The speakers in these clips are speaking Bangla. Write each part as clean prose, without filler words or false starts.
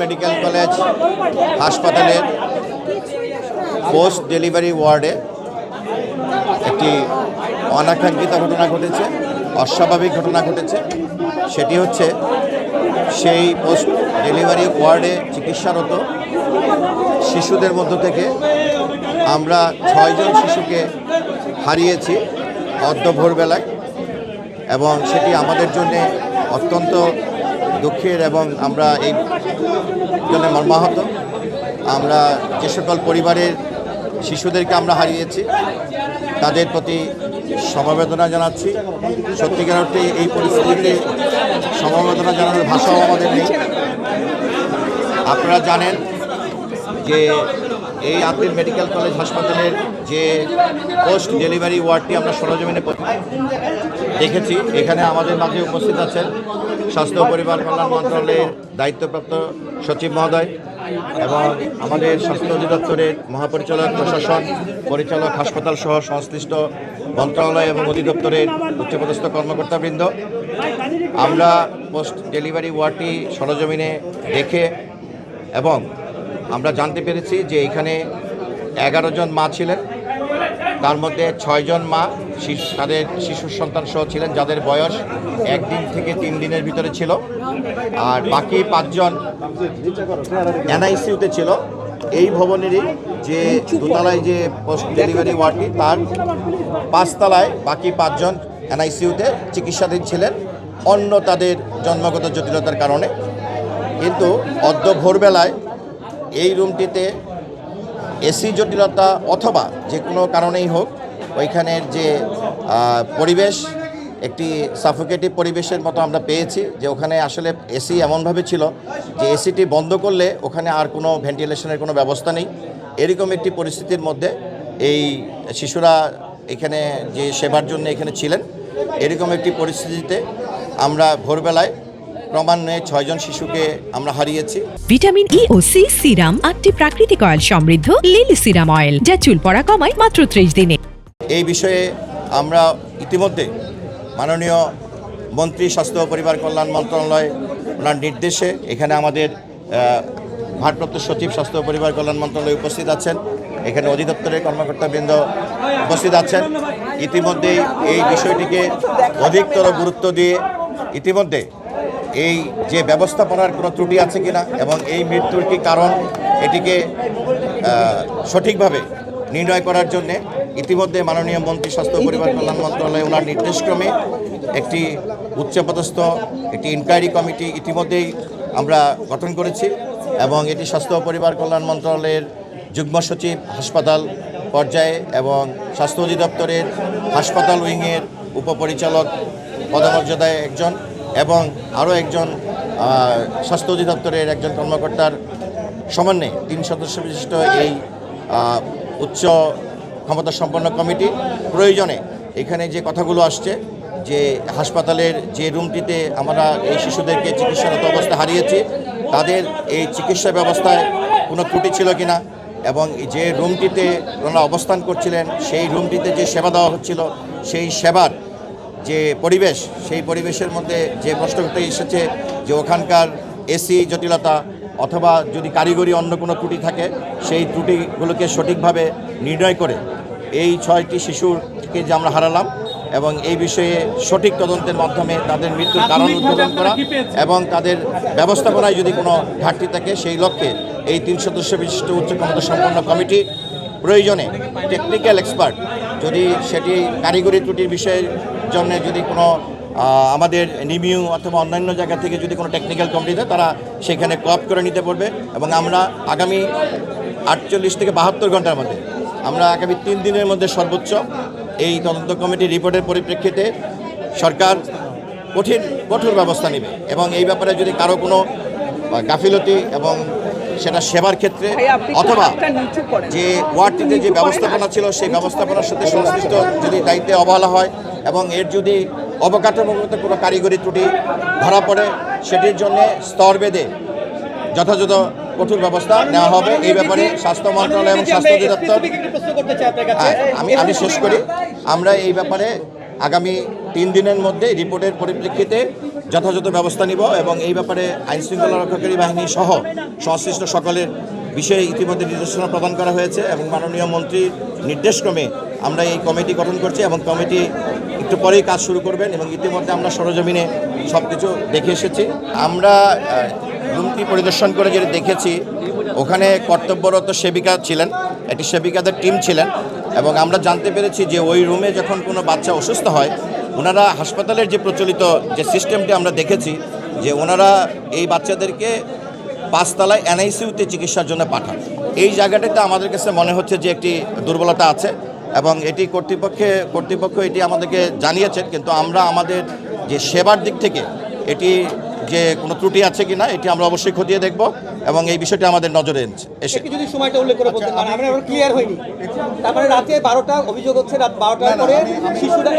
মেডিকেল কলেজ হাসপাতালের পোস্ট ডেলিভারি ওয়ার্ডে একটি অনাকাঙ্ক্ষিত ঘটনা ঘটেছে, অস্বাভাবিক ঘটনা ঘটেছে। সেটি হচ্ছে সেই পোস্ট ডেলিভারি ওয়ার্ডে চিকিৎসারত শিশুদের মধ্য থেকে আমরা 6 জন শিশুকে হারিয়েছি অদ্য ভোরবেলায়, এবং সেটি আমাদের জন্যে অত্যন্ত দুঃখের এবং আমরা এই জন্য মর্মাহত। আমরা যে সকল পরিবারের শিশুদেরকে আমরা হারিয়েছি তাদের প্রতি সমবেদনা জানাচ্ছি। সত্যিকার অর্থে এই পরিস্থিতিতে সমবেদনা জানানোর ভাষাও আমাদের নেই। আপনারা জানেন যে এই আপিল মেডিকেল কলেজ হাসপাতালের যে পোস্ট ডেলিভারি ওয়ার্ডটি আমরা সরজমিনে দেখেছি, এখানে আমাদের মাঝে উপস্থিত আছেন স্বাস্থ্য ও পরিবার কল্যাণ মন্ত্রণালয়ের দায়িত্বপ্রাপ্ত সচিব মহোদয় এবং আমাদের স্বাস্থ্য অধিদপ্তরের মহাপরিচালক, প্রশাসন পরিচালক, হাসপাতাল সহ সংশ্লিষ্ট মন্ত্রণালয় এবং অধিদপ্তরের উচ্চপদস্থ কর্মকর্তাবৃন্দ। আমরা পোস্ট ডেলিভারি ওয়ার্ডটি সরজমিনে দেখে এবং আমরা জানতে পেরেছি যে এখানে 11 জন মা ছিলেন, তার মধ্যে 6 জন মা তাদের শিশু সন্তান সহ ছিলেন যাদের বয়স 1 দিন থেকে 3 দিনের ভিতরে ছিল, আর বাকি 5 জন এনআইসিউতে ছিল। এই ভবনেরই যে দোতলায় যে পোস্ট ডেলিভারি ওয়ার্ডটি তার 5 তলায় বাকি 5 জন এনআইসিউতে চিকিৎসাধীন ছিলেন অন্য তাদের জন্মগত জটিলতার কারণে। কিন্তু অদ্য ভোরবেলায় এই রুমটিতে এসি জটিলতা অথবা যে কোনো কারণেই হোক ওইখানের যে পরিবেশ একটি সাফোকেটিভ পরিবেশের মতো আমরা পেয়েছি, যে ওখানে আসলে এসি এমনভাবে ছিল যে এসিটি বন্ধ করলে ওখানে আর কোনো ভেন্টিলেশনের কোনো ব্যবস্থা নেই। এরকম একটি পরিস্থিতির মধ্যে এই শিশুরা এখানে যে সেবার জন্য এখানে ছিলেন, এরকম একটি পরিস্থিতিতে আমরা ভোরবেলায় ক্রমান্বয়ে 6 জন শিশুকে আমরা হারিয়েছি। ভিটামিন ই ও সি সিরাম 8টি প্রাকৃতিক অয়েল সমৃদ্ধ লিলি সিরাম অয়েল, যা চুল পড়া কমায় মাত্র 30 দিনে। এই বিষয়ে আমরা ইতিমধ্যে মাননীয় মন্ত্রী স্বাস্থ্য ও পরিবার কল্যাণ মন্ত্রণালয় ওনার নির্দেশে এখানে আমাদের ভারপ্রাপ্ত সচিব স্বাস্থ্য ও পরিবার কল্যাণ মন্ত্রণালয়ে উপস্থিত আছেন, এখানে অধিদপ্তরের কর্মকর্তাবৃন্দ উপস্থিত আছেন। ইতিমধ্যেই এই বিষয়টিকে অধিকতর গুরুত্ব দিয়ে ইতিমধ্যে এই যে ব্যবস্থাপনার কোনো ত্রুটি আছে কিনা এবং এই মৃত্যুর কি কারণ এটিকে সঠিকভাবে নির্ণয় করার জন্যে ইতিমধ্যে মাননীয় মন্ত্রী স্বাস্থ্য ও পরিবার কল্যাণ মন্ত্রণালয় ওনার নির্দেশক্রমে একটি উচ্চপদস্থ একটি ইনকোয়ারি কমিটি ইতিমধ্যেই আমরা গঠন করেছি, এবং এটি স্বাস্থ্য ও পরিবার কল্যাণ মন্ত্রণালয়ের যুগ্ম সচিব হাসপাতাল পর্যায়ে এবং স্বাস্থ্য অধিদপ্তরের হাসপাতাল উইংয়ের উপপরিচালক পদমর্যাদায় একজন এবং আরও একজন স্বাস্থ্য অধিদপ্তরের একজন কর্মকর্তার সমন্বয়ে 3 সদস্য বিশিষ্ট এই উচ্চ ক্ষমতাসম্পন্ন কমিটি প্রয়োজনে এখানে যে কথাগুলো আসছে যে হাসপাতালের যে রুমটিতে আমরা এই শিশুদেরকে চিকিৎসারত অবস্থায় হারিয়েছি তাদের এই চিকিৎসা ব্যবস্থায় কোনো ত্রুটি ছিল কিনা, এবং যে রুমটিতে ওনারা অবস্থান করছিলেন সেই রুমটিতে যে সেবা দেওয়া হচ্ছিল সেই সেবার যে পরিবেশ, সেই পরিবেশের মধ্যে যে প্রশ্নটি এসেছে যে ওখানকার এসি জটিলতা অথবা যদি কারিগরি অন্য কোনো ত্রুটি থাকে সেই ত্রুটিগুলোকে সঠিকভাবে নির্ণয় করে এই 6টি শিশুকে যে আমরা হারালাম এবং এই বিষয়ে সঠিক তদন্তের মাধ্যমে তাদের মৃত্যুর কারণ উদ্ঘাটন করা এবং তাদের ব্যবস্থাপনায় যদি কোনো ঘাটতি থাকে সেই লক্ষ্যে এই 3 সদস্য বিশিষ্ট উচ্চ ক্ষমতাসম্পন্ন কমিটি প্রয়োজনে টেকনিক্যাল এক্সপার্ট যদি সেটি কারিগরি ত্রুটির বিষয়ের জন্য যদি কোনো আমাদের নিমিউ অথবা অন্যান্য জায়গা থেকে যদি কোনো টেকনিক্যাল কমিটি দেয় তারা সেখানে কোঅপ করে নিতে পারবে, এবং আমরা আগামী 48 থেকে 72 ঘন্টার মধ্যে আমরা আগামী 3 দিনের মধ্যে সর্বোচ্চ এই তদন্ত কমিটির রিপোর্টের পরিপ্রেক্ষিতে সরকার কঠোর ব্যবস্থা নেবে, এবং এই ব্যাপারে যদি কারো কোনো গাফিলতি এবং সেটা সেবার ক্ষেত্রে অথবা যে ওয়ার্ডটিতে যে ব্যবস্থাপনা ছিল সেই ব্যবস্থাপনার সাথে সংশ্লিষ্ট যদি দায়িত্বে অবহেলা হয় এবং এর যদি অবকাঠামোগত কোনো কারিগরি ত্রুটি ধরা পড়ে সেটির জন্য স্তর বেঁধে যথাযথ কঠোর ব্যবস্থা নেওয়া হবে। এই ব্যাপারে স্বাস্থ্য মন্ত্রণালয় এবং স্বাস্থ্য অধিদপ্তর আমি শেষ করি। আমরা এই ব্যাপারে আগামী 3 দিনের মধ্যে রিপোর্টের পরিপ্রেক্ষিতে যথাযথ ব্যবস্থা নিব এবং এই ব্যাপারে আইনশৃঙ্খলা রক্ষাকারী বাহিনী সহ সংশ্লিষ্ট সকলের বিষয়ে ইতিমধ্যে নির্দেশনা প্রদান করা হয়েছে এবং মাননীয় মন্ত্রীর নির্দেশক্রমে আমরা এই কমিটি গঠন করছি এবং কমিটি একটু পরেই কাজ শুরু করবেন এবং ইতিমধ্যে আমরা সরজমিনে সব কিছু দেখে এসেছি। আমরা রুমটি পরিদর্শন করে যেটা দেখেছি, ওখানে কর্তব্যরত সেবিকা ছিলেন, একটি সেবিকাদের টিম ছিলেন এবং আমরা জানতে পেরেছি যে ওই রুমে যখন কোনো বাচ্চা অসুস্থ হয়, ওনারা হাসপাতালের যে প্রচলিত যে সিস্টেমটি আমরা দেখেছি যে ওনারা এই বাচ্চাদেরকে 5 তলায় এনআইসিইউতে চিকিৎসার জন্য পাঠান। এই জায়গাটাতে আমাদের কাছে মনে হচ্ছে যে একটি দুর্বলতা আছে এবং এটি কর্তৃপক্ষ এটি আমাদেরকে জানিয়েছেন, কিন্তু আমরা আমাদের যে সেবার দিক থেকে এটি যে কোনো ত্রুটি আছে কিনা এটি আমরা অবশ্যই খতিয়ে দেখব এবং এই বিষয়টি আমাদের নজরে এসে একটু যদি সময়টা উল্লেখ করে বলতেন, কারণ আমরা ক্লিয়ার হয়নি। তারপরে রাতে 12টা অভিযোগ হচ্ছে, রাত 12টার পরে শিশুরা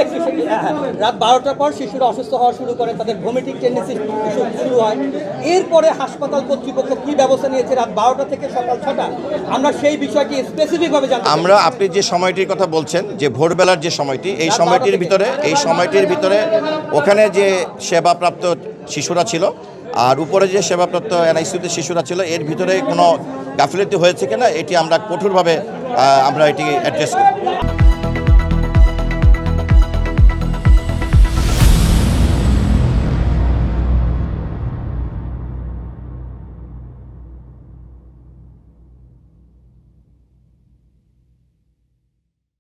রাত 12টার পর শিশুরা অসুস্থ হওয়া শুরু করে, তাদের ভমিটিং টেন্ডেন্সি শুরু হয়। এরপরে হাসপাতাল কর্তৃপক্ষ কী ব্যবস্থা নিয়েছে রাত 12টা থেকে সকাল 6টা, আমরা সেই বিষয়টি স্পেসিফিকভাবে জানতে চাই। আমরা আপনি যে সময়টির কথা বলছেন যে ভোরবেলার যে সময়টি, এই সময়টির ভিতরে ওখানে যে সেবাপ্রাপ্ত শিশুরা ছিল আর উপরে যে সেবাপ্রাপ্ত এনআইসিইউতে শিশুরা ছিল, এর ভিতরে কোনো গাফিলতি হয়েছে কিনা এটি আমরা কঠোরভাবে আমরা এটি অ্যাড্রেস করি।